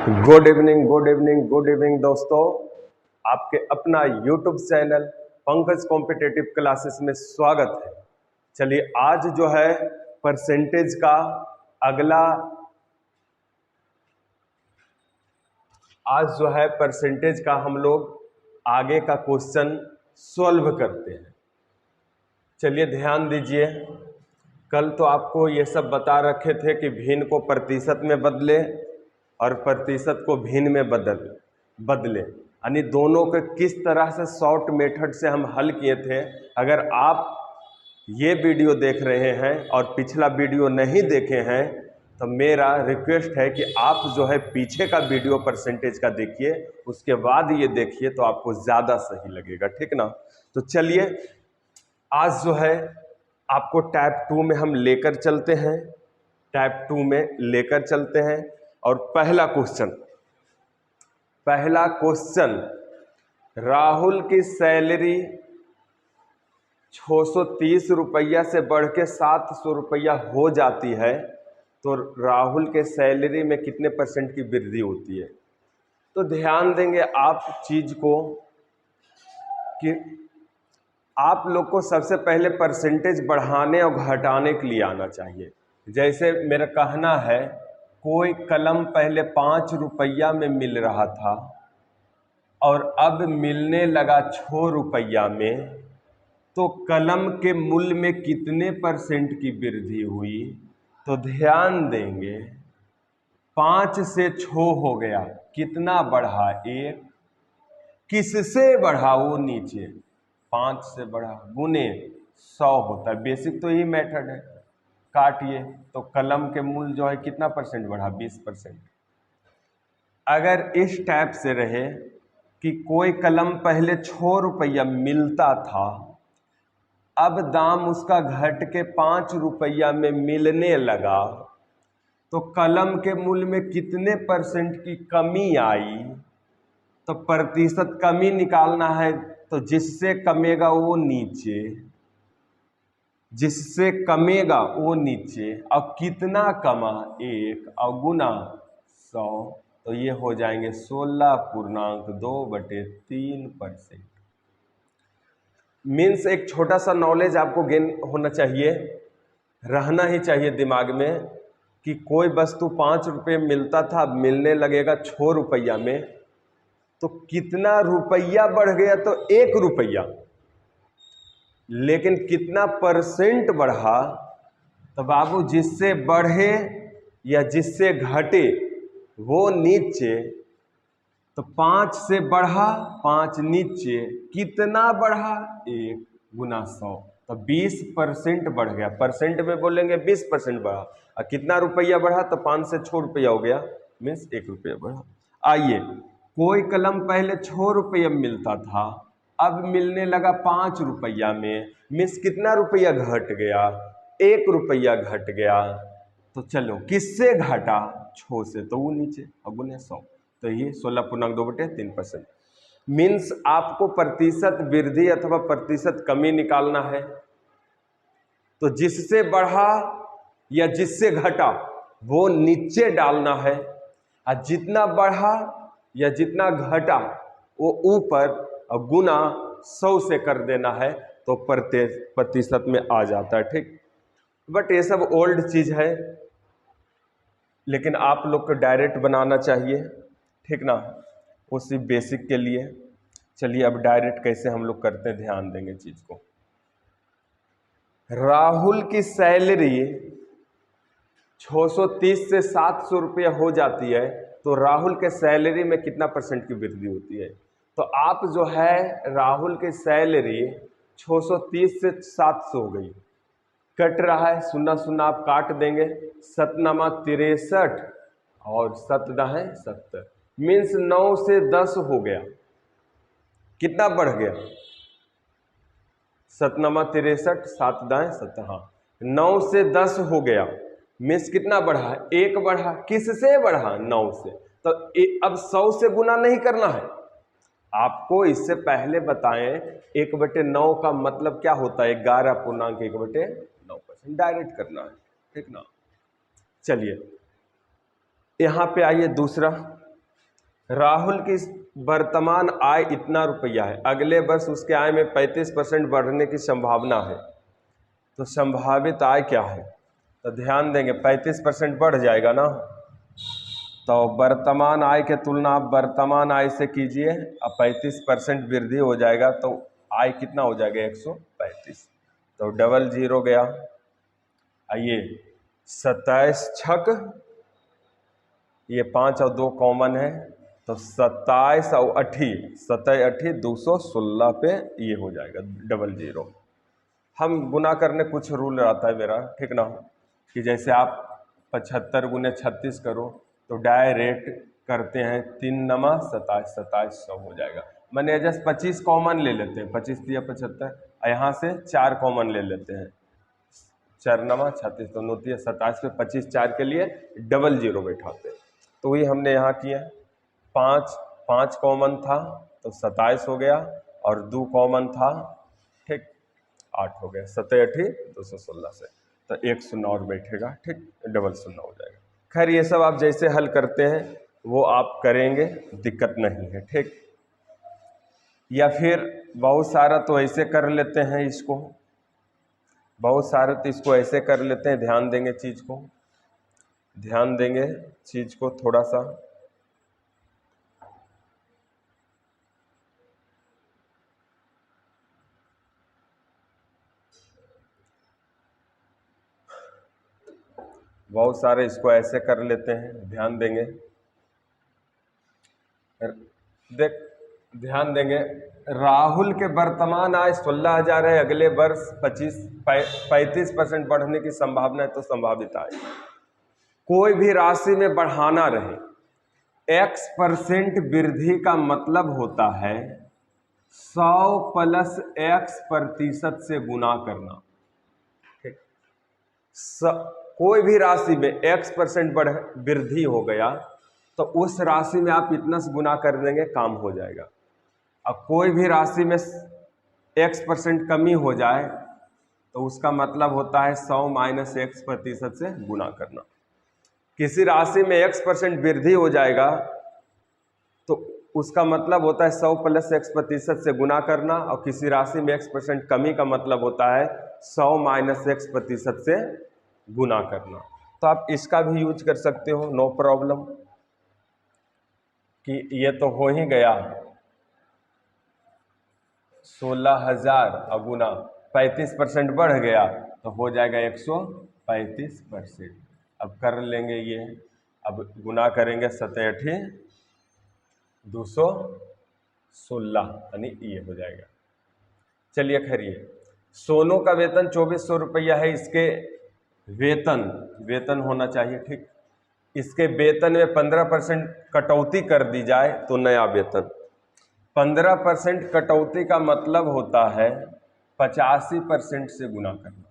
Good evening good evening good evening दोस्तों, आपके अपना YouTube channel Pankaj competitive classes में स्वागत है। चलिए आज जो है परसेंटेज का अगला परसेंटेज का हम लोग आगे का क्वेश्चन सॉल्व करते हैं। चलिए ध्यान दीजिए, कल तो आपको ये सब बता रखे थे कि भिन्न को प्रतिशत में बदले और प्रतिशत को भिन्न में बदले, यानी दोनों के किस तरह से शॉर्ट मेथड से हम हल किए थे। अगर आप ये वीडियो देख रहे हैं और पिछला वीडियो नहीं देखे हैं तो मेरा रिक्वेस्ट है कि आप जो है पीछे का वीडियो परसेंटेज का देखिए, उसके बाद ये देखिए तो आपको ज़्यादा सही लगेगा, ठीक ना। तो चलिए आज जो है आपको टाइप 2 में हम लेकर चलते हैं, टाइप 2 में लेकर चलते हैं। और पहला क्वेश्चन, राहुल की सैलरी 630 रुपया से बढ़ के 700 रुपया हो जाती है, तो राहुल के सैलरी में कितने परसेंट की वृद्धि होती है। तो ध्यान देंगे आप चीज को कि आप लोग को सबसे पहले परसेंटेज बढ़ाने और घटाने के लिए आना चाहिए। जैसे मेरा कहना है, कोई कलम पहले 5 रुपया में मिल रहा था और अब मिलने लगा 6 रुपया में, तो कलम के मूल्य में कितने परसेंट की वृद्धि हुई। तो ध्यान देंगे 5 से 6 हो गया, कितना बढ़ा 1, किससे बढ़ा वो नीचे 5 से बढ़ा गुने 100 होता है। बेसिक तो यही मेथड है, काटिए तो कलम के मूल्य जो है कितना परसेंट बढ़ा 20%। अगर इस टाइप से रहे कि कोई कलम पहले 6 रुपया मिलता था, अब दाम उसका घट के 5 रुपया में मिलने लगा, तो कलम के मूल्य में कितने परसेंट की कमी आई। तो प्रतिशत कमी निकालना है, तो जिससे कमेगा वो नीचे, जिससे कमेगा वो नीचे, अब कितना कमा 1 और गुना 100, तो ये हो जाएंगे 16.2/3%। मीन्स एक छोटा सा नॉलेज आपको गेन होना चाहिए, रहना ही चाहिए दिमाग में कि कोई वस्तु 5 रुपये मिलता था, अब मिलने लगेगा 6 रुपया में, तो कितना रुपया बढ़ गया। तो 1 रुपया, लेकिन कितना परसेंट बढ़ा। तो बाबू जिससे बढ़े या जिससे घटे वो नीचे, तो 5 से बढ़ा 5 नीचे, कितना बढ़ा 1 गुना 100, तो 20% बढ़ गया। परसेंट में बोलेंगे 20% बढ़ा, और कितना रुपया बढ़ा, तो 5 से 6 रुपया हो गया, मीन्स 1 रुपया बढ़ा। आइए, कोई कलम पहले 6 रुपये में मिलता था, अब मिलने लगा 5 रुपया में, मीन्स कितना रुपया घट गया 1 रुपया घट गया। तो चलो किससे घटा 6 से, तो वो नीचे अब गुने 100, तो ये 16.2/3%। मीन्स आपको प्रतिशत वृद्धि अथवा प्रतिशत कमी निकालना है, तो जिससे बढ़ा या जिससे घटा वो नीचे डालना है, और जितना बढ़ा या जितना घटा वो ऊपर और गुना 100 से कर देना है, तो प्रतिशत में आ जाता है, ठीक। बट ये सब ओल्ड चीज है, लेकिन आप लोग को डायरेक्ट बनाना चाहिए, ठीक ना, उसी बेसिक के लिए। चलिए अब डायरेक्ट कैसे हम लोग करते हैं, ध्यान देंगे चीज को। राहुल की सैलरी 630 से 700 रुपया हो जाती है, तो राहुल के सैलरी में कितना परसेंट की वृद्धि होती है। तो आप जो है राहुल की सैलरी 630 से 700 हो गई, कट रहा है 0 आप काट देंगे, 7 63 और 7 है 70, मीन्स 9 से 10 हो गया, कितना बढ़ गया 7 63 7 70, हाँ 9 से 10 हो गया, मीन्स कितना बढ़ा 1 बढ़ा, किससे बढ़ा 9 से। तो अब 100 से गुना नहीं करना है आपको, इससे पहले बताएं 1/9 का मतलब क्या होता है, 11.1/9%, डायरेक्ट करना है, ठीक ना। चलिए यहां पे आइए दूसरा, राहुल की वर्तमान आय इतना रुपया है, अगले वर्ष उसके आय में 35% बढ़ने की संभावना है, तो संभावित आय क्या है? तो ध्यान देंगे 35% बढ़ जाएगा ना, तो वर्तमान आय के तुलना आप वर्तमान आय से कीजिए, अब 35% वृद्धि हो जाएगा तो आय कितना हो जाएगा? 135। तो डबल जीरो गया। आइए 27 छक, ये 5 और 2 कॉमन है, तो 27 और 8, 27 8 216 पे ये हो जाएगा डबल जीरो। हम गुना करने कुछ रूल रहता है मेरा, ठीक ना, कि जैसे आप 75 गुने 36 करो तो डायरेक्ट करते हैं 3 नमा 27, 2700 हो जाएगा। मैंने जस्ट 25 कॉमन ले लेते हैं, 25 दिया 75, यहाँ से 4 कॉमन ले लेते हैं, 4 नमा 36, तो नोती है 27 पे 25 4 के लिए डबल जीरो बैठाते हैं। तो वही हमने यहाँ किया, 5 कॉमन था तो 27 हो गया, और 2 कॉमन था, ठीक, 8 हो गया, 7 8 216 से, तो 1 शून्य और बैठेगा, ठीक, डबल शून्य हो जाएगा। खैर ये सब आप जैसे हल करते हैं वो आप करेंगे, दिक्कत नहीं है, ठीक। या फिर बहुत सारा तो ऐसे कर लेते हैं इसको, बहुत सारे तो इसको ऐसे कर लेते हैं, ध्यान देंगे चीज़ को, ध्यान देंगे चीज़ को थोड़ा सा। बहुत सारे इसको ऐसे कर लेते हैं, ध्यान देंगे, ध्यान देंगे। राहुल के वर्तमान आय 16,000 है, अगले वर्ष 35% बढ़ने की संभावना है, तो संभावित आय कोई भी राशि में बढ़ाना रहे, x% वृद्धि का मतलब होता है 100 प्लस x% से गुना करना, ठीक। कोई भी राशि में x% वृद्धि हो गया तो उस राशि में आप इतना से गुना कर देंगे, काम हो जाएगा। अब कोई भी राशि में x% कमी हो जाए तो उसका मतलब होता है 100 माइनस x% से गुना करना। किसी राशि में x% वृद्धि हो जाएगा तो उसका मतलब होता है 100 प्लस x% से गुना करना, और किसी राशि में x% कमी का मतलब होता है 100 माइनस x% से गुना करना। तो आप इसका भी यूज कर सकते हो, नो प्रॉब्लम, कि ये तो हो ही गया 16,000 और गुना 35% बढ़ गया तो हो जाएगा 135%। अब कर लेंगे ये, अब गुना करेंगे 7 8 216, यानी ये हो जाएगा। चलिए खैर, ये सोनू का वेतन 2400 रुपया है, इसके वेतन होना चाहिए, ठीक। इसके वेतन में 15% कटौती कर दी जाए तो नया वेतन, 15% कटौती का मतलब होता है 85% से गुना करना।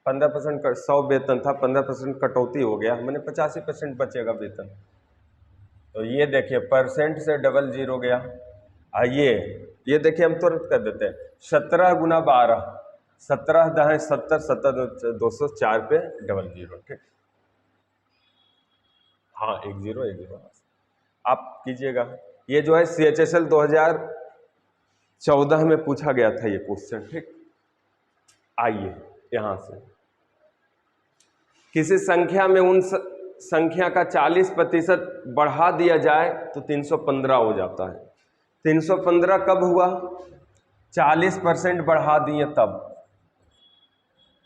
15% 100 वेतन था, 15% कटौती हो गया, मैंने 85% बचेगा वेतन। तो ये देखिए परसेंट से डबल जीरो गया। आइए ये देखिए हम तुरंत कर देते हैं, 17 गुना 12, 17 दहें 70, 70 204 पे डबल जीरो, ठीक। हाँ 10 आप कीजिएगा। ये जो है CHSL 2014 में पूछा गया था ये क्वेश्चन, ठीक। आइए यहां से, किसी संख्या में उन संख्या का 40% बढ़ा दिया जाए तो 315 हो जाता है। 315 कब हुआ? 40% बढ़ा दिए तब,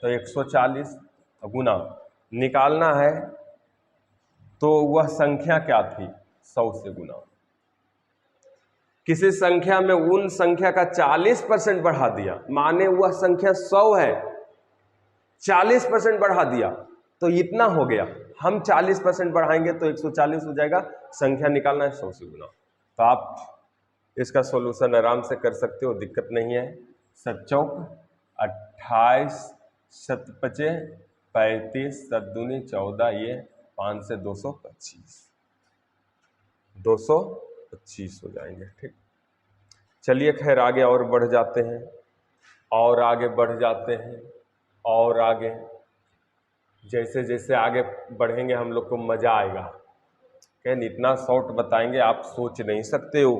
तो 140 गुना निकालना है, तो वह संख्या क्या थी? 100 से गुना। किसी संख्या में उन संख्या का 40% बढ़ा दिया, माने वह संख्या 100 है, 40% बढ़ा दिया तो इतना हो गया, हम 40% बढ़ाएंगे तो 140 हो जाएगा, संख्या निकालना है 100 से गुना। तो आप इसका सॉल्यूशन आराम से कर सकते हो, दिक्कत नहीं है। 7 चौक 28, 7 पचे 35, 7 दूनी 14, ये 5 से 225, 225 हो जाएंगे, ठीक। चलिए खैर आगे और बढ़ जाते हैं, और आगे बढ़ जाते हैं, और आगे जैसे जैसे आगे बढ़ेंगे हम लोग को मज़ा आएगा। कहें इतना शॉर्ट बताएंगे आप सोच नहीं सकते हो।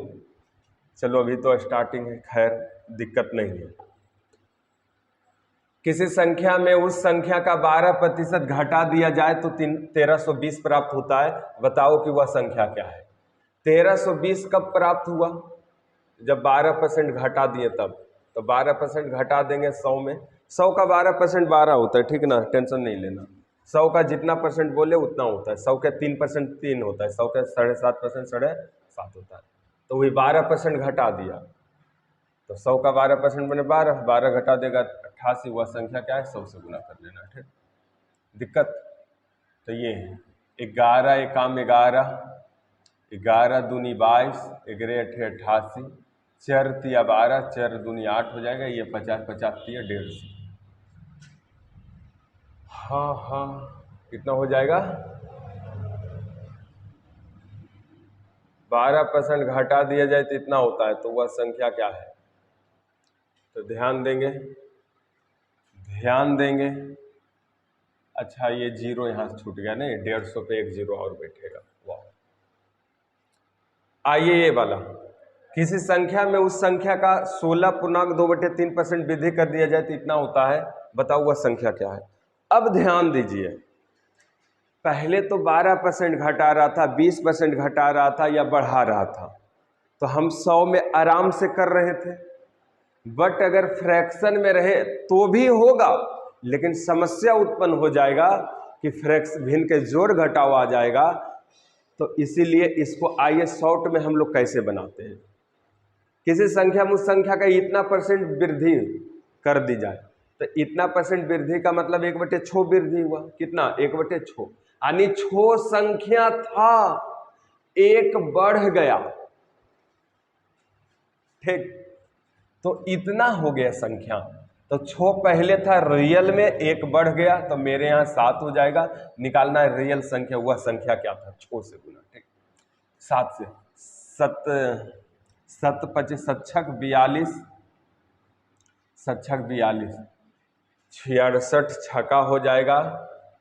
चलो अभी तो स्टार्टिंग है, खैर दिक्कत नहीं है। किसी संख्या में उस संख्या का 12% घटा दिया जाए तो 1320 प्राप्त होता है। बताओ कि वह संख्या क्या है। 1320 कब प्राप्त हुआ? जब 12% घटा दिए तब। तो 12% घटा देंगे 100 में, 100 का 12% 12 होता है, ठीक ना, टेंशन नहीं लेना। 100 का जितना परसेंट बोले उतना होता है। 100 का 3% 3 होता है, 100 का 7.5% 7.5 होता है। तो वही 12% घटा दिया, तो 100 का 12% बने 12, 12 घटा देगा 88। वह संख्या क्या है? 100 से गुना कर लेना, ठीक। दिक्कत तो ये है। 11 एकम 11, 11 दूनी 22, 11 अठे 88, 4 तिया 12, 4 दूनी 8 हो जाएगा। ये 50, 50 तिया 150। हाँ हाँ, कितना हो जाएगा? 12% घटा दिया जाए तो इतना होता है। तो वह संख्या क्या है? तो ध्यान देंगे, ध्यान देंगे। अच्छा ये जीरो यहाँ छूट गया, नहीं 150 पे एक जीरो और बैठेगा। वाह। आइए ये वाला, किसी संख्या में उस संख्या का 16.2/3% वृद्धि कर दिया जाए तो इतना होता है। बताओ वह संख्या क्या है? अब ध्यान दीजिए, पहले तो 12% घटा रहा था, 20% घटा रहा था या बढ़ा रहा था, तो हम 100 में आराम से कर रहे थे। बट अगर फ्रैक्शन में रहे तो भी होगा, लेकिन समस्या उत्पन्न हो जाएगा कि फ्रैक्शन भिन्न के जोड़ घटाव आ जाएगा। तो इसीलिए इसको आइए शॉर्ट में हम लोग कैसे बनाते हैं। किसी संख्या में उस संख्या का इतना परसेंट वृद्धि कर दी जाए, तो इतना परसेंट वृद्धि का मतलब 1/6 वृद्धि हुआ। कितना? 1/6, यानी 6 संख्या था, एक बढ़ गया, ठीक। तो इतना हो गया संख्या। तो 6 पहले था रियल में, एक बढ़ गया, तो मेरे यहाँ 7 हो जाएगा। निकालना है रियल संख्या, वह संख्या क्या था? 6 से गुना, ठीक। 7 से 7 25 सच्छक 42, सच्छक 42, 66 छका हो जाएगा,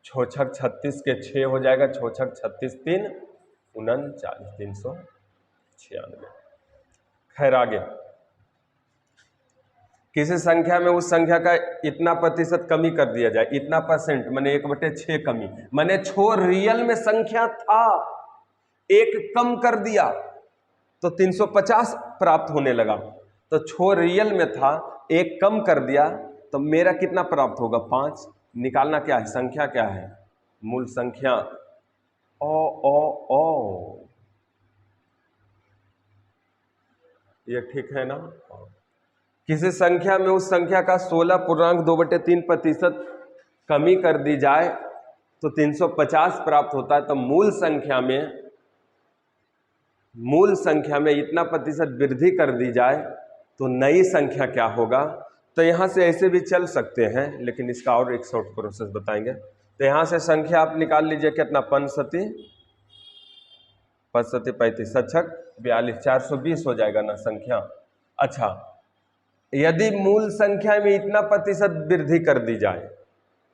छोछक 36 के 6 हो जाएगा, छोछक 36 3 39, 396। खैर आगे, किसी संख्या में उस संख्या का इतना प्रतिशत कमी कर दिया जाए, इतना परसेंट माने 1/6 कमी, माने 6 रियल में संख्या था, एक कम कर दिया तो 350 प्राप्त होने लगा। तो 6 रियल में था, एक कम कर दिया, तो मेरा कितना प्राप्त होगा? 5। निकालना क्या है? संख्या क्या है? मूल संख्या। ओ ये ठीक है ना? किसी संख्या में उस संख्या का 16.2/3% कमी कर दी जाए तो 350 प्राप्त होता है। तो मूल संख्या में इतना प्रतिशत वृद्धि कर दी जाए तो नई संख्या क्या होगा? तो यहाँ से ऐसे भी चल सकते हैं, लेकिन इसका और एक शॉर्ट प्रोसेस बताएंगे। तो यहाँ से संख्या आप निकाल लीजिए, कितना? 5 सती 35, सच्छक 42, 420 हो जाएगा ना संख्या। अच्छा, यदि मूल संख्या में इतना प्रतिशत वृद्धि कर दी जाए,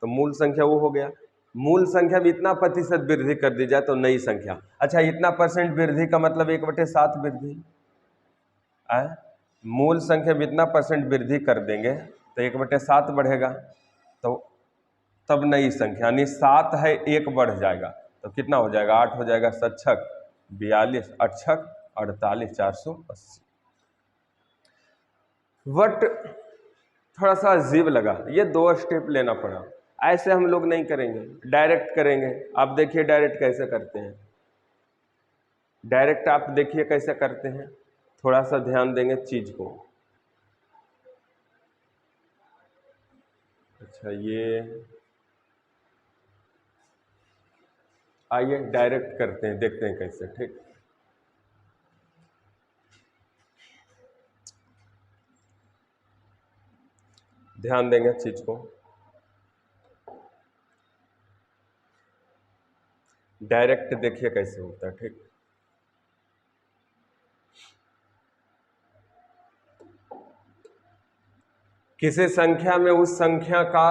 तो मूल संख्या वो हो गया। मूल संख्या में इतना प्रतिशत वृद्धि कर दी जाए तो नई संख्या। अच्छा, इतना परसेंट वृद्धि का मतलब 1/7 वृद्धि है। मूल संख्या में इतना परसेंट वृद्धि कर देंगे तो 1/7 बढ़ेगा, तो तब नई संख्या, यानी 7 है, एक बढ़ जाएगा, तो कितना हो जाएगा? 8 हो जाएगा। सच्छक 42, अठछक 48, 480। बट थोड़ा सा अजीब लगा, ये 2 स्टेप लेना पड़ा। ऐसे हम लोग नहीं करेंगे, डायरेक्ट करेंगे। आप देखिए डायरेक्ट कैसे करते हैं, डायरेक्ट आप देखिए कैसे करते हैं, थोड़ा सा ध्यान देंगे चीज को। अच्छा ये आइए डायरेक्ट करते हैं, देखते हैं कैसे, ठीक। ध्यान देंगे चीज को, डायरेक्ट देखिए कैसे होता है, ठीक। किसी संख्या में उस संख्या का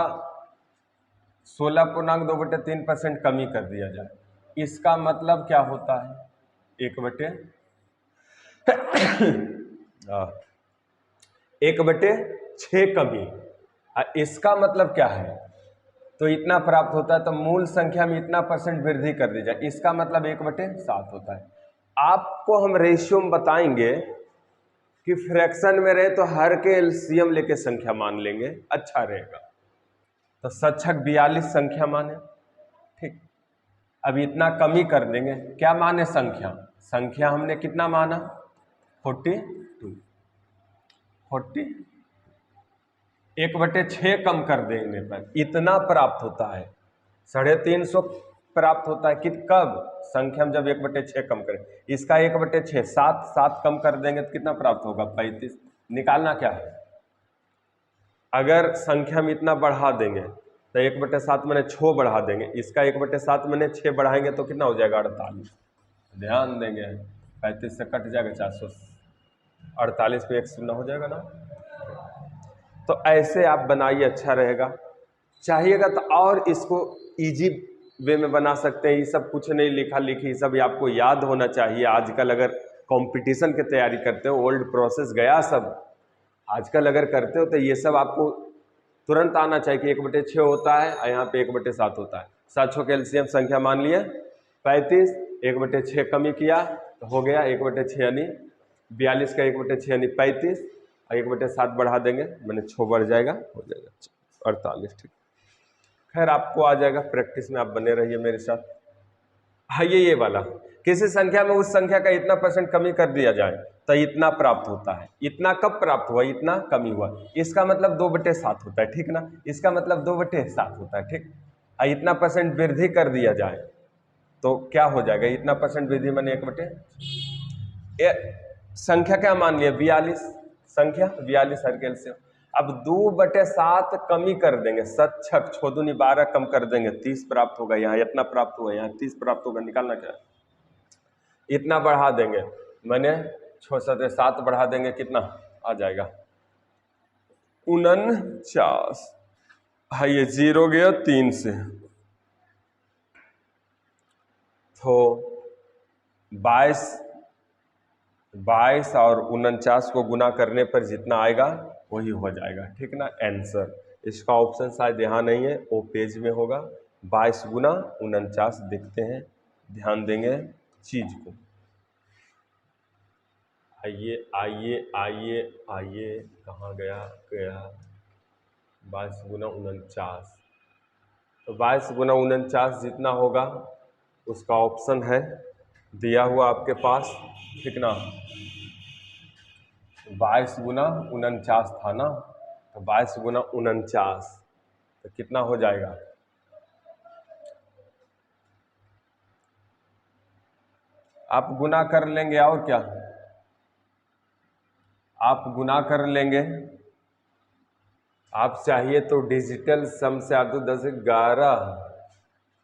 16.2/3% कमी कर दिया जाए, इसका मतलब क्या होता है? एक बटे 6 कमी। इसका मतलब क्या है, तो इतना प्राप्त होता है तो मूल संख्या में इतना % वृद्धि कर दी जाए, इसका मतलब 1/7 होता है। आपको हम रेशियो में बताएंगे कि फ्रैक्शन में रहे तो हर के एलसीएम लेके संख्या मान लेंगे, अच्छा रहेगा। तो सच्छक 42 संख्या माने, ठीक। अब इतना कमी कर देंगे, क्या माने संख्या हमने कितना माना 42, 1/6 कम कर देने पर इतना प्राप्त होता है, 350 प्राप्त होता है। कब संख्या में जब 1/6 कम करें, इसका 1/6 7 कम कर देंगे तो कितना प्राप्त होगा 35। निकालना क्या है, अगर संख्या में इतना बढ़ा देंगे तो 1/7 मैंने 6 बढ़ा देंगे, इसका 1/7 मैंने 6 बढ़ाएंगे तो कितना हो जाएगा 48। ध्यान देंगे 35 से कट जाएगा 448 पे 1 शून्य हो जाएगा ना। तो ऐसे आप बनाइए, अच्छा रहेगा। चाहिएगा तो और इसको इजी वे में बना सकते हैं, ये सब कुछ नहीं लिखा लिखी, सब आपको याद होना चाहिए। आजकल अगर कंपटीशन की तैयारी करते हो, ओल्ड प्रोसेस गया सब, आजकल अगर करते हो तो ये सब आपको तुरंत आना चाहिए कि 1/6 होता है और यहाँ पे 1/7 होता है। 7 के एलसीएम संख्या मान लिए 35, 1/6 कमी किया तो हो गया 1/6 यानी 42 का 1/6 यानी 35 और 1/7 बढ़ा देंगे मैंने 6 बढ़ जाएगा, हो जाएगा 48, ठीक। खैर आपको आ जाएगा, प्रैक्टिस में आप बने रहिए मेरे साथ। हाँ ये वाला, किसी संख्या में उस संख्या का इतना % कमी कर दिया जाए तो इतना प्राप्त होता है। इतना कब प्राप्त हुआ, इतना कमी हुआ, इसका मतलब 2/7 होता है, ठीक ना। इसका मतलब 2/7 होता है, ठीक। और इतना % वृद्धि कर दिया जाए तो क्या हो जाएगा, इतना % वृद्धि मैंने 1 संख्या क्या मान लिया 42, संख्या 42 हर के एलसीएम। अब 2/7 कमी कर देंगे, सच्छक 6 दूनी 12 कम कर देंगे 30 प्राप्त होगा, यहाँ इतना प्राप्त हुआ, यहाँ 30 प्राप्त होगा। निकालना क्या है, इतना बढ़ा देंगे मैंने 6 7 7 बढ़ा देंगे, कितना आ जाएगा 49। हाँ ये 0 गया 3 से, तो 22 और 49 को गुना करने पर जितना आएगा वही हो जाएगा, ठीक ना आंसर। इसका ऑप्शन शायद यहाँ नहीं है, वो पेज में होगा। 22 गुना 49 देखते हैं, ध्यान देंगे चीज को। आइए आइए आइए आइए, कहाँ गया 22 गुना 49, तो 22 गुना 49 जितना होगा उसका ऑप्शन है दिया हुआ आपके पास, ठीक ना। 22 गुना 49 था ना, तो 22 गुना 49 तो कितना हो जाएगा, आप गुना कर लेंगे और क्या, आप गुना कर लेंगे। आप चाहिए तो डिजिटल सम से आप 10 11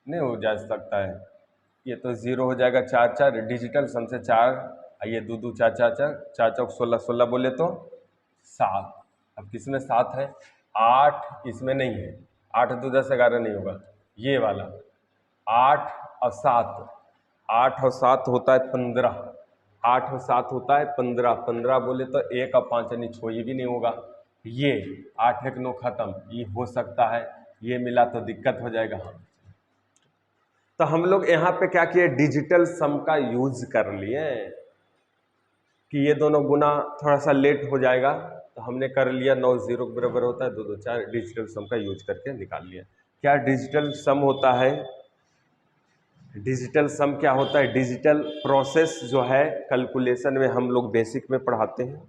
नहीं हो जा सकता है, ये तो 0 हो जाएगा 4 4, डिजिटल सम से 4, ये 2 2 4 4 4 4 चौक 16 16 बोले तो 7। अब किसमें 7 है, 8 इसमें नहीं है, 8 2 10 11 नहीं होगा, ये वाला 8 और 7, 8 और 7 होता है 15, 8 और 7 होता है 15, 15 बोले तो 1 और 5 यानी 6, ये भी नहीं होगा। ये 8 1 9 खत्म, ये हो सकता है, ये मिला तो दिक्कत हो जाएगा। तो हम लोग यहाँ पे क्या किए, डिजिटल सम का यूज कर लिए कि ये दोनों गुना थोड़ा सा लेट हो जाएगा, तो हमने कर लिया 9 0 के बराबर होता है 2 2 4, डिजिटल सम का यूज करके निकाल लिया। क्या डिजिटल सम होता है, डिजिटल सम क्या होता है, डिजिटल प्रोसेस जो है कैलकुलेशन में हम लोग बेसिक में पढ़ाते हैं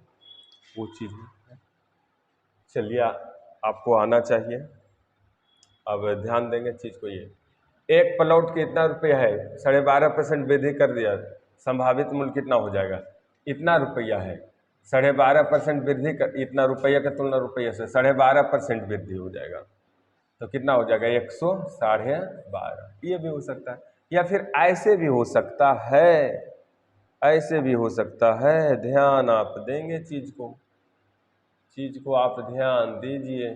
वो चीज़ है। चलिए आपको आना चाहिए, अब ध्यान देंगे चीज़ को। ये एक प्लॉट कितना रुपया है, 12.5% वृद्धि कर दिया, संभावित मूल्य कितना हो जाएगा, इतना रुपया है, 12.5% वृद्धि कर, इतना रुपया का तुलना रुपये से 12.5% वृद्धि हो जाएगा तो कितना हो जाएगा 100 12। ये भी हो सकता है, या फिर ऐसे भी हो सकता है, ऐसे भी हो सकता है। ध्यान आप देंगे चीज को आप ध्यान दीजिए।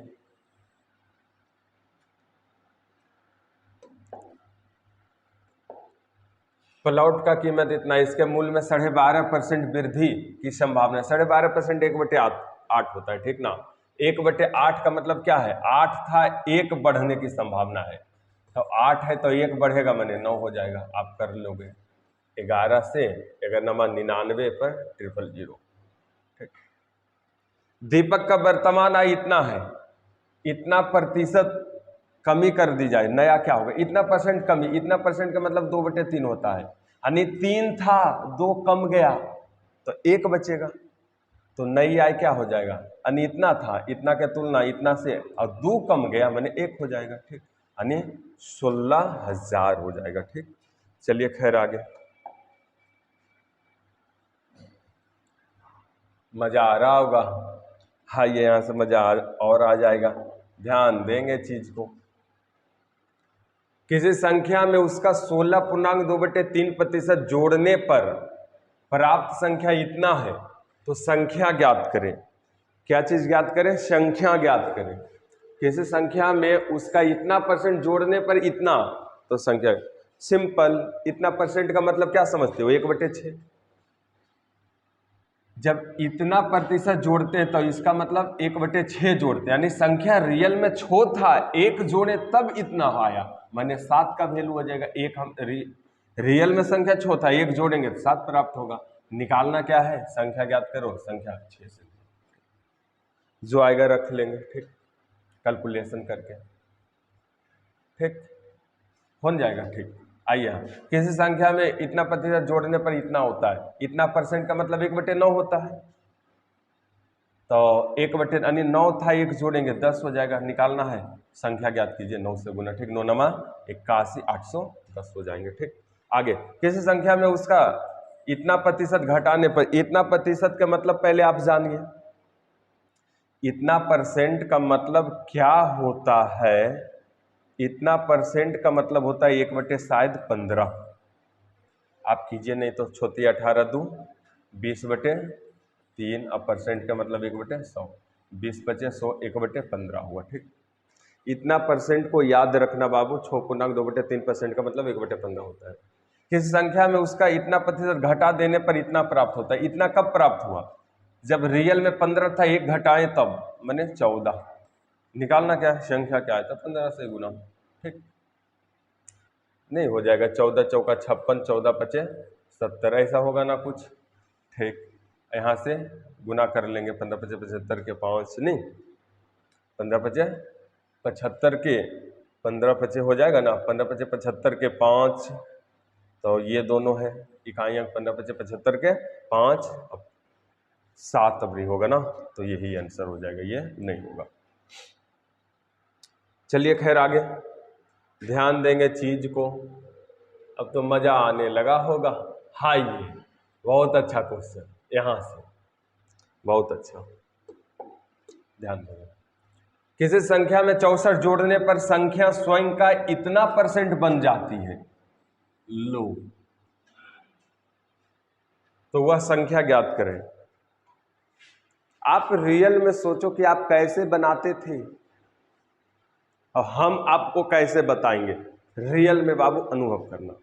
प्लॉट का कीमत इतना, इसके मूल्य में 12.5% वृद्धि की संभावना है। 12.5% 1/8 होता है, ठीक ना। 1/8 का मतलब क्या है, 8 था, 1 बढ़ने की संभावना है, तो 8 है तो 1 बढ़ेगा, मैंने 9 हो जाएगा। आप कर लोगे 11 से 99 पर 000। ठीक। दीपक का वर्तमान आय इतना है, इतना प्रतिशत कमी कर दी जाए, नया क्या होगा, इतना परसेंट कमी। इतना परसेंट का मतलब 2/3 होता है, यानी 3 था, 2 कम गया तो 1 बचेगा, तो नई आय क्या हो जाएगा, यानी इतना था, इतना के तुलना इतना से और 2 कम गया, मैंने 1 हो जाएगा। ठीक, यानी 16,000 हो जाएगा। ठीक, चलिए खैर आगे। मजा आ रहा होगा, हाँ, ये यहां से मजा और आ जाएगा। ध्यान देंगे चीज को। किसी संख्या में उसका 16.2/3% जोड़ने पर प्राप्त संख्या इतना है, तो संख्या ज्ञात करें। क्या चीज ज्ञात करें, संख्या ज्ञात करें। किसी संख्या में उसका इतना परसेंट जोड़ने पर इतना, तो संख्या। सिंपल, इतना परसेंट का मतलब क्या समझते हो, 1/6। जब इतना प्रतिशत जोड़ते हैं तो इसका मतलब 1/6 जोड़ते हैं, यानी संख्या रियल में छो था, 1 जोड़े तब इतना आया, माने 7 का वैल्यू हो जाएगा। एक हम रियल में संख्या छो था, 1 जोड़ेंगे तो 7 प्राप्त होगा। निकालना क्या है, संख्या ज्ञात करो, संख्या 6 से जो आएगा रख लेंगे। ठीक, कैलकुलेशन करके, ठीक हो जाएगा। ठीक, आइए, किसी संख्या में इतना प्रतिशत जोड़ने पर इतना होता है, इतना परसेंट का मतलब 1/9 होता है, तो 1/9 था, 1 जोड़ेंगे 10 हो जाएगा। निकालना है, संख्या ज्ञात कीजिए, 9 से गुना। ठीक, 9 नमा 81, 810 हो जाएंगे। ठीक, आगे, किसी संख्या में उसका इतना प्रतिशत घटाने पर, इतना प्रतिशत का मतलब पहले आप जानिए, इतना परसेंट का मतलब क्या होता है। इतना परसेंट का मतलब होता है 1/15। आप कीजिए, नहीं तो छोटी 18 2 20/3, अब परसेंट का मतलब 1/100, 20 बचे 100, 1/15 हुआ। ठीक, इतना परसेंट को याद रखना बाबू, 6.2/3% का मतलब 1/15 होता है। किसी संख्या में उसका इतना प्रतिशत घटा देने पर इतना प्राप्त होता है। इतना कब प्राप्त हुआ, जब रियल में 15 था, 1 घटाएं तब, मैंने 14। निकालना क्या है, संख्या क्या है, तो 15 से गुना। ठीक, नहीं हो जाएगा, 14 चौका 56, 14 पचे 70, ऐसा होगा ना कुछ। ठीक, यहाँ से गुना कर लेंगे, 15 पचे 75 के 5 नहीं, 15 पचे 75 के 15 पचे हो जाएगा ना, 15 पचे 75 के 5, तो ये दोनों है इकाइयाँ, 15 पचे 75 के 5, अब 7 अबरी होगा ना, तो यही आंसर हो जाएगा, ये नहीं होगा। चलिए खैर आगे, ध्यान देंगे चीज को, अब तो मजा आने लगा होगा। हाँ, ये बहुत अच्छा क्वेश्चन, यहां से बहुत अच्छा, ध्यान देंगे। किसी संख्या में 64 जोड़ने पर संख्या स्वयं का इतना परसेंट बन जाती है, लो, तो वह संख्या ज्ञात करें। आप रियल में सोचो कि आप कैसे बनाते थे और हम आपको कैसे बताएंगे। रियल में बाबू अनुभव करना।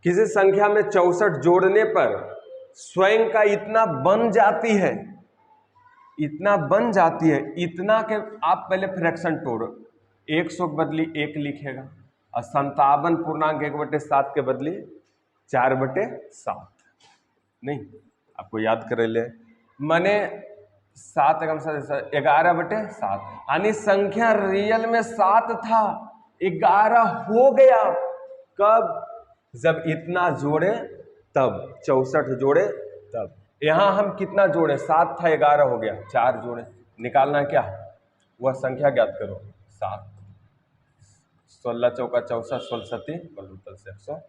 किसी संख्या में 64 जोड़ने पर स्वयं का इतना बन जाती है, इतना बन जाती है, इतना के आप पहले फ्रैक्शन तोड़ो, 100 के बदली 1 लिखेगा और 57.1/7 के बदली 4/7, नहीं आपको याद कर ले, मैंने 7 एकम 11/7, यानी संख्या रियल में 7 था, 11 हो गया। कब, जब इतना जोड़े तब, 64 जोड़े तब। यहां हम कितना जोड़े, 7 था, 11 हो गया, 4 जोड़े। निकालना है क्या, वह संख्या ज्ञात करो, 7, 16 चौका 64, 16 सती 112।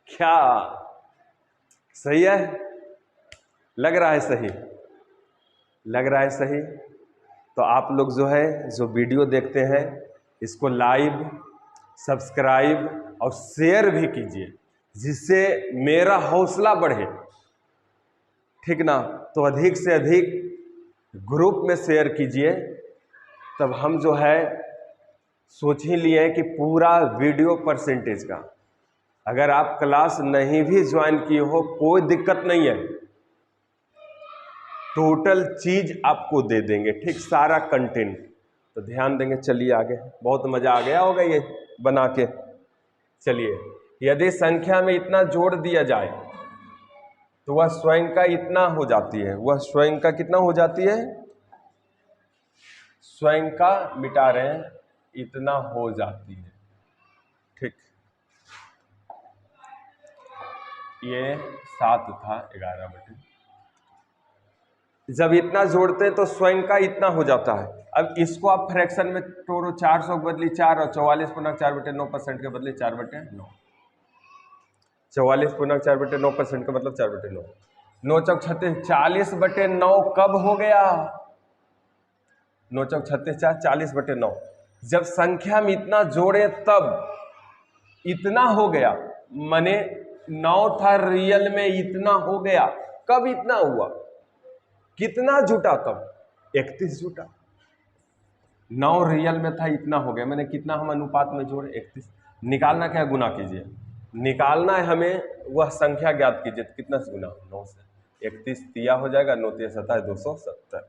क्या सही है, लग रहा है सही, लग रहा है सही। तो आप लोग जो है, जो वीडियो देखते हैं, इसको लाइव, सब्सक्राइब और शेयर भी कीजिए, जिससे मेरा हौसला बढ़े। ठीक ना, तो अधिक से अधिक ग्रुप में शेयर कीजिए, तब हम जो है सोच ही लिए हैं कि पूरा वीडियो परसेंटेज का, अगर आप क्लास नहीं भी ज्वाइन किए हो कोई दिक्कत नहीं है, टोटल चीज आपको दे देंगे, ठीक, सारा कंटेंट। तो ध्यान देंगे। चलिए आगे, बहुत मजा आ गया होगा ये बना के। चलिए, यदि संख्या में इतना जोड़ दिया जाए तो वह स्वयं का इतना हो जाती है, वह स्वयं का कितना हो जाती है, स्वयं का मिटा रहे हैं, इतना हो जाती है, ठीक। ये 7 था 11 बटे, जब इतना जोड़ते हैं तो स्वयं का इतना हो जाता है। अब इसको आप फ्रैक्शन में तोड़ो, 400 के बदले 4 और 44.4/9% के बदले 4/9, 44.4/9% का मतलब 4/9, 9 चौक 36, 40/9 कब हो गया, 9 चौक 36, 40/9, जब संख्या में इतना जोड़े तब इतना हो गया, माने 9 था रियल में इतना हो गया। कब इतना हुआ, कितना जुटा, तब 31 जुटा। 9 रियल में था, इतना हो गया, मैंने कितना हम अनुपात में जोड़े, 31। निकालना क्या है, गुना कीजिए, निकालना है हमें, वह संख्या ज्ञात कीजिए, तो कितना से गुना, 9 से, 31 तिया हो जाएगा, 9 तिया 27, 270,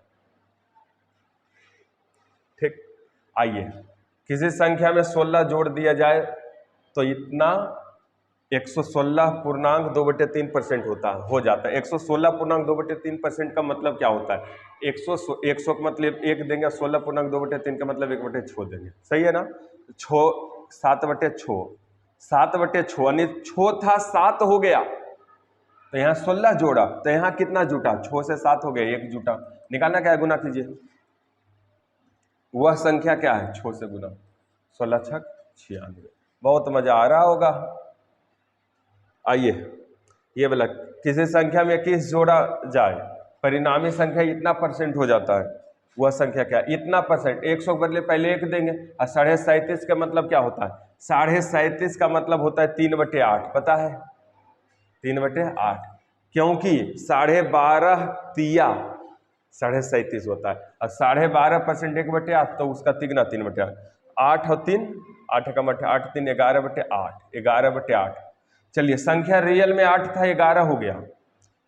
ठीक। आइए, किसी संख्या में 16 जोड़ दिया जाए तो इतना 116.2/3% होता हो जाता है। 116.2/3% का मतलब क्या होता है, 100 का मतलब 1 देंगे, 16.2/3 का मतलब 1/6 देंगे, सही है ना। 7/6, 7/6 यानी 6 था 7 हो गया, तो यहाँ 16 जोड़ा, तो यहाँ कितना जुटा, 6 से 7 हो गया, 1 जुटा। निकालना क्या है, गुना कीजिए, वह संख्या क्या है, 6 से गुना, 16 छक 96। बहुत मजा आ रहा होगा। आइए, ये वाला, किसी संख्या में 21 जोड़ा जाए, परिणामी संख्या इतना परसेंट हो जाता है, वह संख्या क्या, इतना परसेंट। 100 के बदले पहले 1 देंगे, और 37.5 का मतलब क्या होता है, 37.5 का मतलब होता है 3/8, पता है, 3/8, क्योंकि 12.5 तिया 37.5 होता है, और 12.5% 1/8, तो उसका तिगना 3/8, 8 और 3 8 का मठे 8 3 11/8, 11/8। चलिए, संख्या रियल में 8 था, 11 हो गया,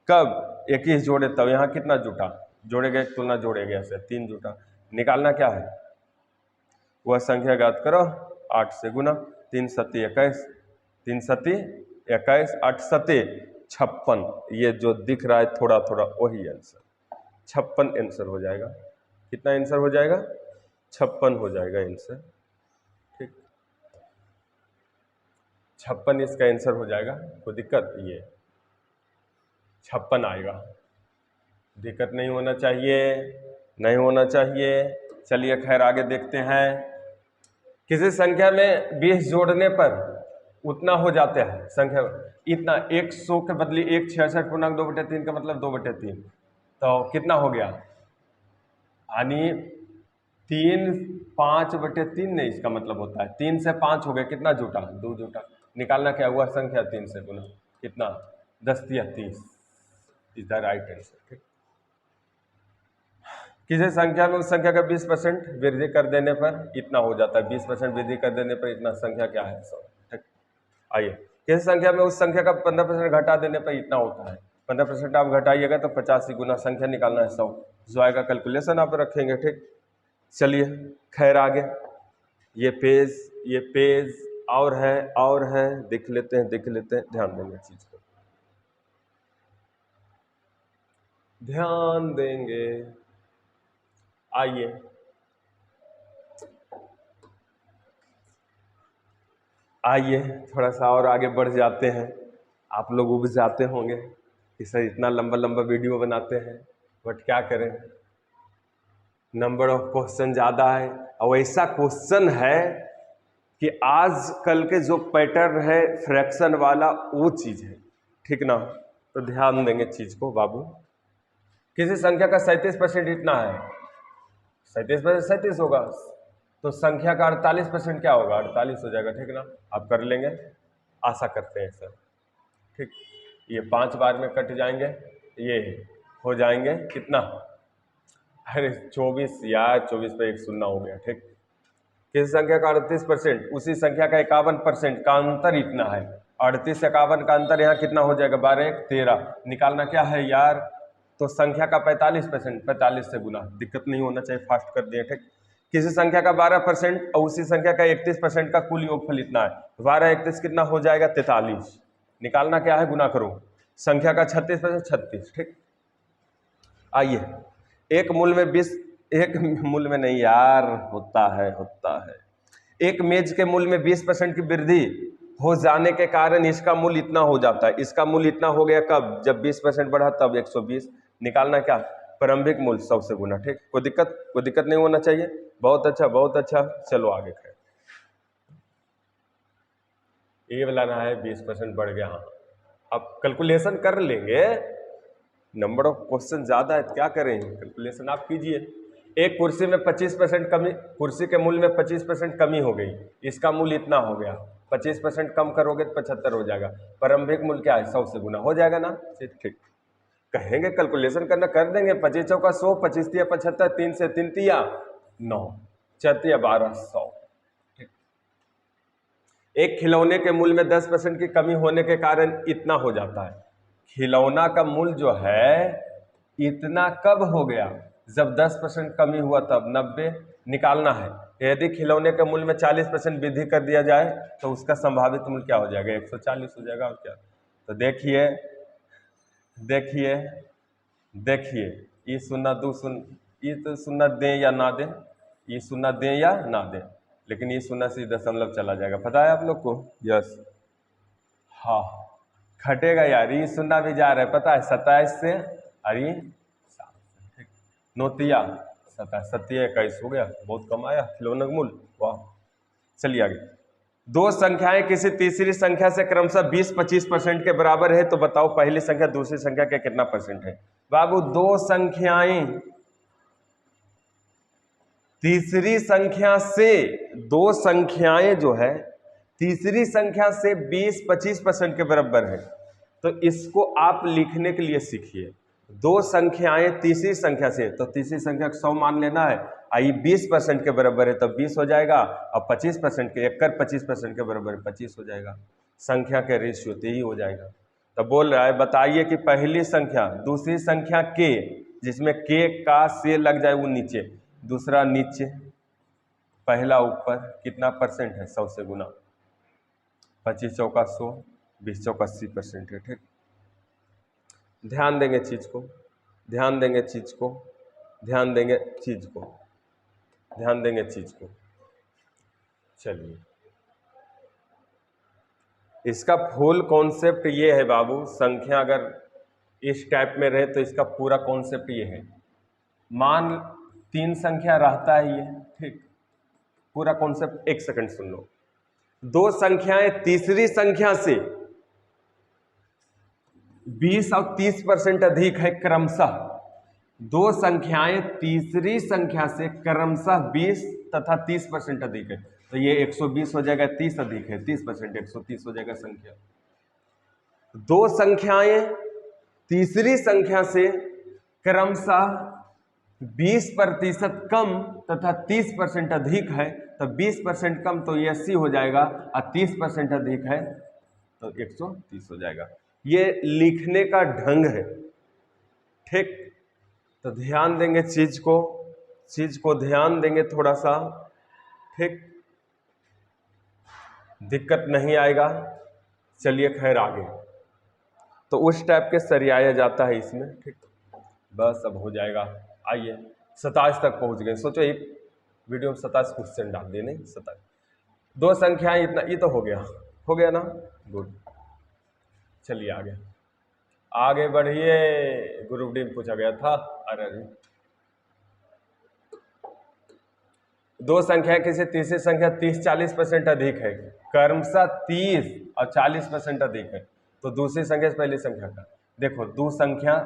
कब 21 जोड़े तब, यहाँ कितना जुटा, जोड़े गए तुलना जोड़े गए से 3 जुटा। निकालना क्या है, वह संख्या ज्ञात करो, 8 से गुना, 3 सती 21, 3 सती 21, 8 सती 56, ये जो दिख रहा है थोड़ा थोड़ा वही आंसर, 56 आंसर हो जाएगा। कितना आंसर हो जाएगा, 56 हो जाएगा आंसर, ठीक, 56 इसका आंसर हो जाएगा। कोई दिक्कत, ये 56 आएगा, दिक्कत नहीं होना चाहिए, नहीं होना चाहिए। चलिए खैर आगे देखते हैं। किसी संख्या में 20 जोड़ने पर उतना हो जाता है संख्या, इतना 100 के बदले 166.2/3 का मतलब 2/3, तो कितना हो गया, यानी 3 5/3 नहीं, इसका मतलब होता है 3 से 5 हो गया, कितना जुटा, 2 जुटा। निकालना क्या हुआ, संख्या 3 से गुना, कितना, 10 तिया 30, इज द राइट आंसर, ठीक। किसी संख्या में उस संख्या का 20% वृद्धि कर देने पर इतना हो जाता है, 20% वृद्धि कर देने पर इतना, संख्या क्या है, 100, ठीक। आइए, किसी संख्या में उस संख्या का 15% घटा देने पर इतना होता है, 15% आप घटाइएगा तो 85 गुना, संख्या निकालना है 100, जो आएगा कैलकुलेशन आप रखेंगे, ठीक। चलिए खैर आगे, ये पेज और है, देख लेते हैं, ध्यान देंगे चीज को, ध्यान देंगे। आइए थोड़ा सा और आगे बढ़ जाते हैं। आप लोग उब जाते होंगे कि सर इतना लंबा लंबा वीडियो बनाते हैं, बट क्या करें, नंबर ऑफ क्वेश्चन ज़्यादा है, और ऐसा क्वेश्चन है कि आज कल के जो पैटर्न है फ्रैक्शन वाला, वो चीज़ है, ठीक ना। तो ध्यान देंगे चीज़ को बाबू। किसी संख्या का 37% इतना है, 37% 37 होगा, तो संख्या का 48% क्या होगा, 48 हो जाएगा, ठीक ना। आप कर लेंगे, आशा करते हैं सर, ठीक। ये 5 बार में कट जाएंगे, ये हो जाएंगे कितना, अरे 24 यार, 24 पे 1 शून्य हो गया, ठीक। किसी संख्या का 38%, उसी संख्या का 51% का अंतर इतना है। 38 51 का अंतर यहाँ कितना हो जाएगा, 12 1 13। निकालना क्या है यार, तो संख्या का 45%, 45 से गुना, दिक्कत नहीं होना चाहिए, फास्ट कर दिए, ठीक। किसी संख्या का 12% और उसी संख्या का 31% का कुल योगफल इतना है। 12 31 कितना हो जाएगा, 43। निकालना क्या है, गुना करो। संख्या का 36% 36, ठीक। आइए, एक मूल में 20, एक मूल में नहीं यार, होता है। एक मेज के मूल्य में 20% की वृद्धि हो जाने के कारण इसका मूल्य इतना हो जाता है। इसका मूल्य इतना हो गया कब, जब 20% बढ़ा तब 120। निकालना क्या, प्रारंभिक मूल्य 100 से गुना, ठीक। कोई दिक्कत नहीं होना चाहिए। बहुत अच्छा। चलो आगे खैर, ये वाला ना है 20% बढ़ गया। हाँ, अब कैलकुलेशन कर लेंगे, नंबर ऑफ क्वेश्चन ज्यादा है, क्या करें, कैलकुलेशन आप कीजिए। एक कुर्सी में 25% कमी, कुर्सी के मूल्य में 25% कमी हो गई, इसका मूल्य इतना हो गया। 25% कम करोगे तो 75 हो जाएगा। प्रारंभिक मूल्य क्या है, 100 से गुना हो जाएगा ना, ठीक। कहेंगे कैलकुलेशन करना, कर देंगे। 25 चौका 100, 25 तिया 75, 3 से 3 तिया 9, 4 तिया 12, 100। एक खिलौने के मूल्य में 10% की कमी होने के कारण इतना हो जाता है। खिलौना का मूल्य जो है इतना कब हो गया, जब 10% कमी हुआ तब 90। निकालना है, यदि खिलौने के मूल्य में 40% वृद्धि कर दिया जाए तो उसका संभावित मूल्य क्या हो जाएगा, 140 हो जाएगा। और क्या, तो देखिए ये सुन्ना दो सुन, ये तो सुन्ना दें या ना दें, ये सुन्ना दें या ना दें, लेकिन ये सुन्ना से दशमलव चला जाएगा, पता है आप लोग को। यस, हाँ, खटेगा यार, ये सुन्ना भी जा रहा है, पता है, 27 से, अरे 7 से, ठीक। नोतिया 27, 21 हो गया, बहुत कम आया खिलौना का मूल्य, वाह। चलिए आगे, दो संख्याएं किसी तीसरी संख्या से क्रमशः 20-25% के बराबर है, तो बताओ पहली संख्या दूसरी संख्या का कितना परसेंट है। बाबू, दो संख्याएं तीसरी संख्या से, दो संख्याएं जो है तीसरी संख्या से 20-25% के बराबर है, तो इसको आप लिखने के लिए सीखिए। दो संख्याएं तीसरी संख्या से, तो तीसरी संख्या को 100 मान लेना है, आई 20% के बराबर है, तो 20 हो जाएगा। और 25% के, 25% के बराबर 25 हो जाएगा। संख्या के रेशियो तो यही हो जाएगा। तो बोल रहा है, बताइए कि पहली संख्या दूसरी संख्या के, जिसमें के का से लग जाए वो नीचे, दूसरा नीचे, पहला ऊपर, कितना परसेंट है, 100 से गुना। 25 चौका 100, 20 चौका 80% है, ठीक। ध्यान देंगे चीज को, ध्यान देंगे चीज को, ध्यान देंगे चीज को, ध्यान देंगे चीज को। चलिए, इसका फुल कॉन्सेप्ट ये है बाबू, संख्या अगर इस टाइप में रहे तो इसका पूरा कॉन्सेप्ट ये है। मान 3 संख्या रहता है ये, ठीक। पूरा कॉन्सेप्ट 1 सेकंड सुन लो। दो संख्याएं तीसरी संख्या से 20 और 30% अधिक है क्रमशः। दो संख्याएं तीसरी संख्या से क्रमशः 20 तथा 30% अधिक है, तो ये 120 हो जाएगा, 30 अधिक है 30%, 130 हो जाएगा संख्या। दो संख्याएं तीसरी संख्या से क्रमशः 20% कम तथा 30% अधिक है, तो 20% कम तो ये 80 हो जाएगा, और 30% अधिक है तो 130 हो जाएगा। ये लिखने का ढंग है, ठीक। तो ध्यान देंगे चीज को ध्यान देंगे थोड़ा सा, ठीक, दिक्कत नहीं आएगा। चलिए खैर आगे, तो उस टाइप के सरियाया जाता है इसमें, ठीक। बस अब हो जाएगा। आइए 27 तक पहुंच गए। सोचो एक वीडियो में 27 क्वेश्चन डाल दिए, नहीं 27। दो संख्याएं इतना, ये तो हो गया ना, गुड। चलिए आगे बढ़िए। ग्रुप डी में पूछा गया था। अरे दो संख्या किसी तीसरी संख्या 30-40% अधिक है, क्रमशः 30 और 40% अधिक है, तो दूसरी संख्या से पहली संख्या का देखो। दो संख्या,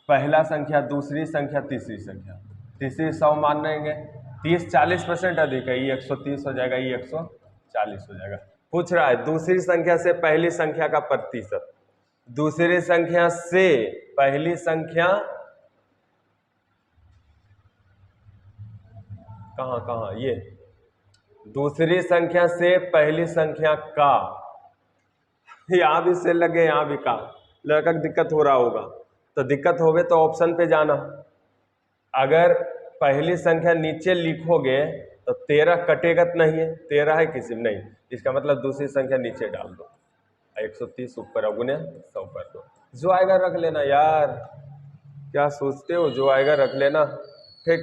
पहला संख्या दूसरी संख्या तीसरी संख्या, तीसरी 100 मान लेंगे, 30-40% अधिक है, ये 130 हो जाएगा, ये 140 हो जाएगा। पूछ रहा है दूसरी संख्या से पहली संख्या का प्रतिशत, दूसरी संख्या से पहली संख्या कहाँ कहाँ, ये दूसरी संख्या से पहली संख्या का, यहाँ भी से लगे यहाँ भी का, लड़का को दिक्कत हो रहा होगा, तो दिक्कत होवे तो ऑप्शन पे जाना। अगर पहली संख्या नीचे लिखोगे तो 13 कटेगा तो नहीं है, 13 है किसी में नहीं, इसका मतलब दूसरी संख्या नीचे डाल दो, 130 ऊपर अगुने 100 कर दो, जो आएगा रख लेना यार, क्या सोचते हो, जो आएगा रख लेना। ठीक,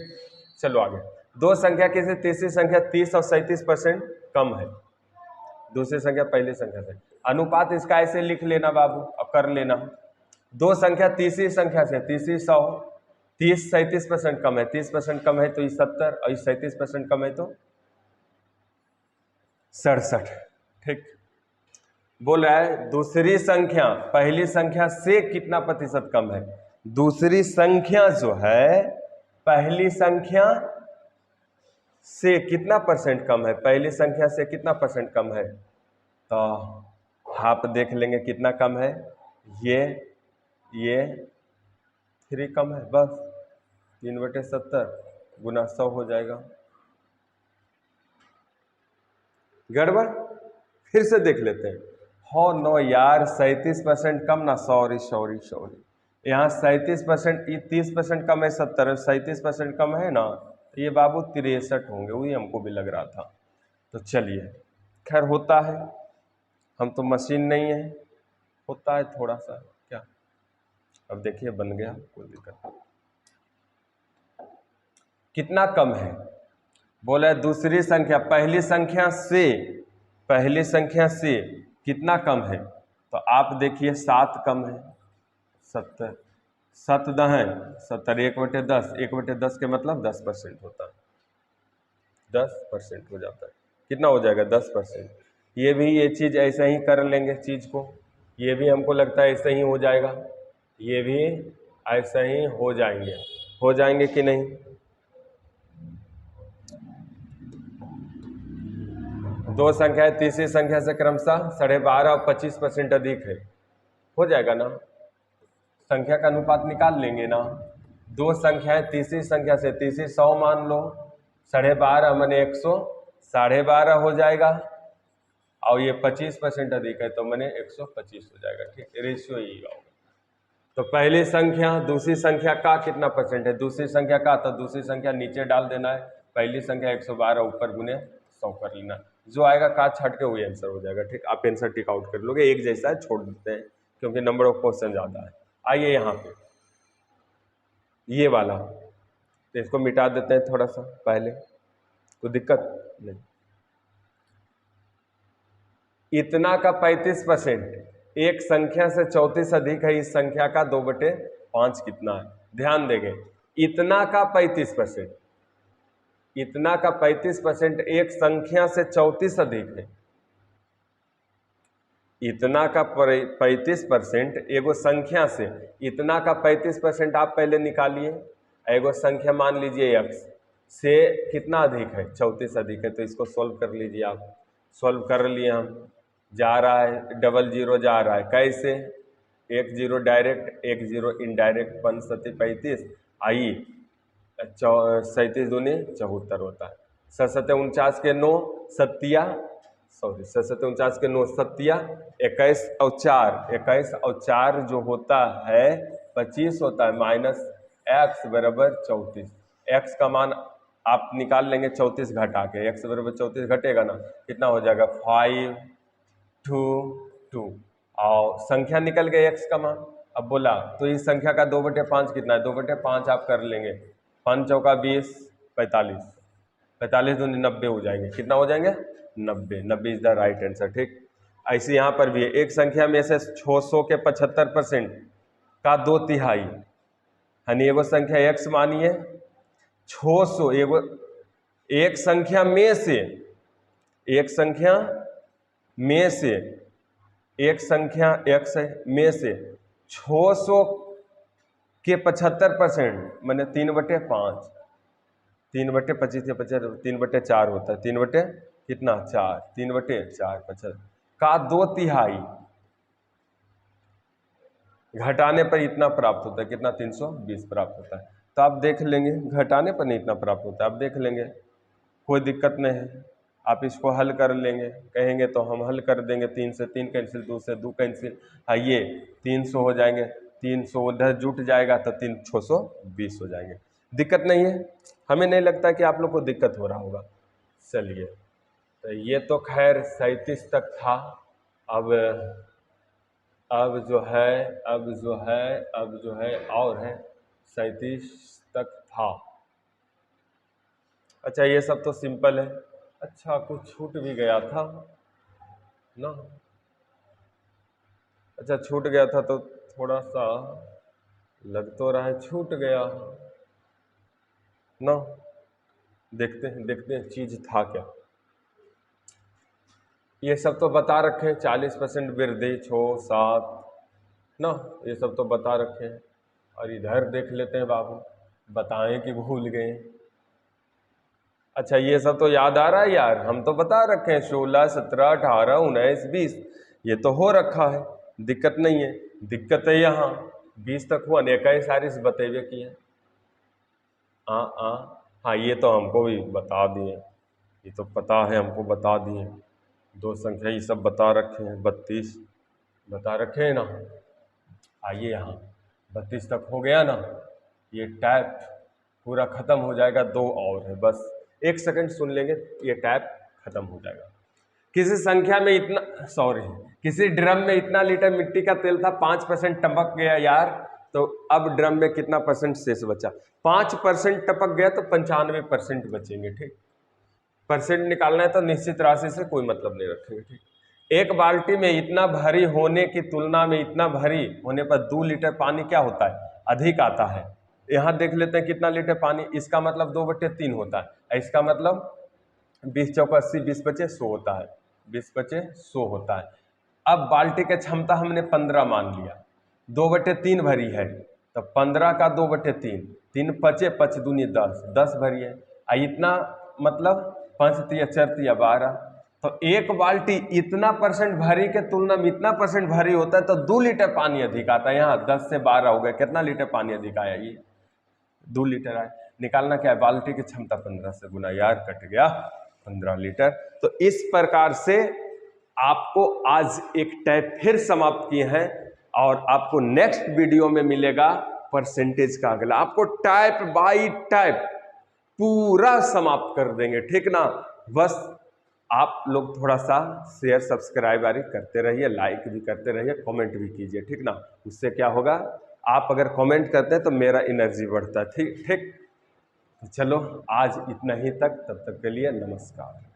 चलो आगे। दो संख्या की से तीसरी संख्या 30 और 37% कम है दूसरी संख्या पहली संख्या से, अनुपात इसका ऐसे लिख लेना बाबू और कर लेना। दो संख्या तीसरी संख्या से, तीसरी 100, 30 37% कम है, 30% कम है तो ये 70 और 37% कम है तो 67। ठीक, बोल रहा है दूसरी संख्या पहली संख्या से कितना प्रतिशत कम है, दूसरी संख्या जो है पहली संख्या से कितना परसेंट कम है, पहली संख्या से कितना परसेंट कम है, तो आप देख लेंगे कितना कम है, ये 3 कम है, बस 3/70 गुना 100 हो जाएगा। गड़बड़, फिर से देख लेते हैं। हो नो यार, 37% कम ना, सॉरी, यहाँ 37%, ये 30% कम है, 70, 37% कम है ना, ये बाबू 63 होंगे, वही हमको भी लग रहा था। तो चलिए, खैर होता है, हम तो मशीन नहीं है, होता है थोड़ा सा क्या। अब देखिए बन गया, कोई दिक्कत नहीं। कितना कम है, बोले दूसरी संख्या पहली संख्या से कितना कम है, तो आप देखिए 7 कम है, 70, 7 दहें 70, 1/10, 1/10 के मतलब 10% होता है, 10% हो जाता है, कितना हो जाएगा 10%। ये भी ये चीज़ ऐसे ही कर लेंगे चीज़ को, ये भी हमको लगता है ऐसे ही हो जाएगा, ये भी ऐसे ही हो जाएंगे कि नहीं। दो संख्या है, तीसरी संख्या से क्रमशः 12.5 और 25% अधिक है, हो जाएगा ना, संख्या का अनुपात निकाल लेंगे ना। दो संख्या है, तीसरी संख्या से, तीसरी 100 मान लो, 12.5 मैंने 100, 12.5 हो जाएगा, और ये 25% अधिक है तो मैंने 125 हो जाएगा। ठीक, रेशियो ही होगा। तो पहली संख्या दूसरी संख्या का कितना परसेंट है, दूसरी संख्या का, तो दूसरी संख्या नीचे डाल देना है, पहली संख्या 112 ऊपर गुने 100 कर लेना, जो आएगा का छट के वही आंसर हो जाएगा। ठीक, आप आंसर टिक आउट कर लोगे, एक जैसा है छोड़ देते हैं क्योंकि नंबर ऑफ क्वेश्चन ज़्यादा है। आइए यहाँ पे ये वाला, तो इसको मिटा देते हैं थोड़ा सा पहले, कोई दिक्कत नहीं। इतना का 35%, एक संख्या से 34 अधिक है, इस संख्या का 2/5 कितना है, ध्यान देंगे। इतना का 35%, इतना का 35% एक संख्या से 34 अधिक है, इतना का 35% एगो संख्या से, इतना का 35% आप पहले निकालिए, एगो संख्या मान लीजिए x से कितना अधिक है, 34 अधिक है, तो इसको सॉल्व कर लीजिए आप। सॉल्व कर लिए हम, जा रहा है 00 जा रहा है, कैसे, 1 0 डायरेक्ट 1 0 इनडायरेक्ट, 5 7 35, आई 37 दूनी 74 होता है, 7 49 के 9 सत्तिया, सॉरी 7 49 के 9 सत्तिया, 21 और 4 जो होता है 25 होता है, माइनस x बराबर 34, x का मान आप निकाल लेंगे 34 घटा के, x बराबर 34 घटेगा ना, कितना हो जाएगा 5 2 2, और संख्या निकल गई x का मान। अब बोला तो इस संख्या का 2/5 कितना है, 2/5 आप कर लेंगे, 5 चौका 20, 45, 45 दूनी 90 हो जाएंगे, कितना हो जाएंगे 90 इज द राइट आंसर। ठीक, ऐसे यहाँ पर भी है, एक संख्या में से 600 के 75% का 2/3, यानी एगो संख्या x मानिए, 600 एगो एक संख्या में से, एक संख्या में से, एक संख्या x में से 600 के 75% मैंने 3/5, 3/25 के 50, 3/4 होता है, 3 कितना 4, 3/4 50 का 2/3 घटाने पर इतना प्राप्त होता है, कितना 320 प्राप्त होता है। तो आप देख लेंगे घटाने पर नहीं इतना प्राप्त होता है, आप देख लेंगे कोई दिक्कत नहीं है, आप इसको हल कर लेंगे, कहेंगे तो हम हल कर देंगे। 3 से 3 कैंसिल, 2 से 2 कैंसिल, हाँ ये 300 हो जाएंगे, 300 उधर जुट जाएगा तो 620 हो जाएंगे। दिक्कत नहीं है, हमें नहीं लगता कि आप लोग को दिक्कत हो रहा होगा। चलिए, तो ये तो खैर 37 तक था। अब जो है और है 37 तक था। अच्छा, ये सब तो सिंपल है। अच्छा, कुछ छूट भी गया था ना। अच्छा, छूट गया था तो थोड़ा सा लग तो रहा है छूट गया ना। देखते हैं चीज था क्या। ये सब तो बता रखे हैं, 40% वृद्धि 6 7 ना, ये सब तो बता रखे हैं। और इधर देख लेते हैं बाबू, बताएं कि भूल गए। अच्छा, ये सब तो याद आ रहा है यार, हम तो बता रखे हैं 16 17 18 19 20, ये तो हो रखा है, दिक्कत नहीं है। दिक्कत है यहाँ 20 तक हुआ ने, कई सारी बतेबे किए। हाँ, ये तो हमको भी बता दिए, ये तो पता है हमको, बता दिए। दो संख्या ये सब बता रखे हैं, 32 बता रखे हैं ना। आइए यहाँ 32 तक हो गया ना, ये टैप पूरा ख़त्म हो जाएगा। 2 और है, बस 1 सेकंड सुन लेंगे, ये टैप ख़त्म हो जाएगा। किसी संख्या में इतना, सॉरी, किसी ड्रम में इतना लीटर मिट्टी का तेल था, 5% टपक गया यार, तो अब ड्रम में कितना परसेंट शेष बचा? 5% टपक गया तो 95% बचेंगे। ठीक, परसेंट निकालना है तो निश्चित राशि से कोई मतलब नहीं रखेंगे। ठीक, एक बाल्टी में इतना भारी होने की तुलना में इतना भारी होने पर 2 लीटर पानी क्या होता है? अधिक आता है। यहाँ देख लेते हैं कितना लीटर पानी, इसका मतलब 2/3 होता है, इसका मतलब 20 चौका 80, 20 बचे 100 होता है, 20 बचे 100 होता है। अब बाल्टी की क्षमता हमने 15 मान लिया, 2/3 भरी है, तो 15 का 2/3, 3 बचे, 5 दूनी 10, 10 भरी है। इतना मतलब 5 तिया 4 तिया 12, तो एक बाल्टी इतना परसेंट भरी के तुलना में इतना परसेंट भरी होता है, तो 2 लीटर पानी अधिक आता है। यहाँ 10 से 12 हो गया, कितना लीटर पानी अधिक आया? ये 2 लीटर आया। निकालना क्या है? बाल्टी की क्षमता 15 से गुना, यार कट गया 15 लीटर। तो इस प्रकार से आपको आज एक टाइप फिर समाप्त किए हैं, और आपको नेक्स्ट वीडियो में मिलेगा परसेंटेज का अगला, आपको टाइप बाय टाइप पूरा समाप्त कर देंगे। ठीक ना, बस आप लोग थोड़ा सा शेयर सब्सक्राइब करते रहिए, लाइक भी करते रहिए, कमेंट भी कीजिए। ठीक ना, उससे क्या होगा, आप अगर कमेंट करते हैं तो मेरा एनर्जी बढ़ता है। ठीक, चलो आज इतना ही तक, तब तक के लिए नमस्कार।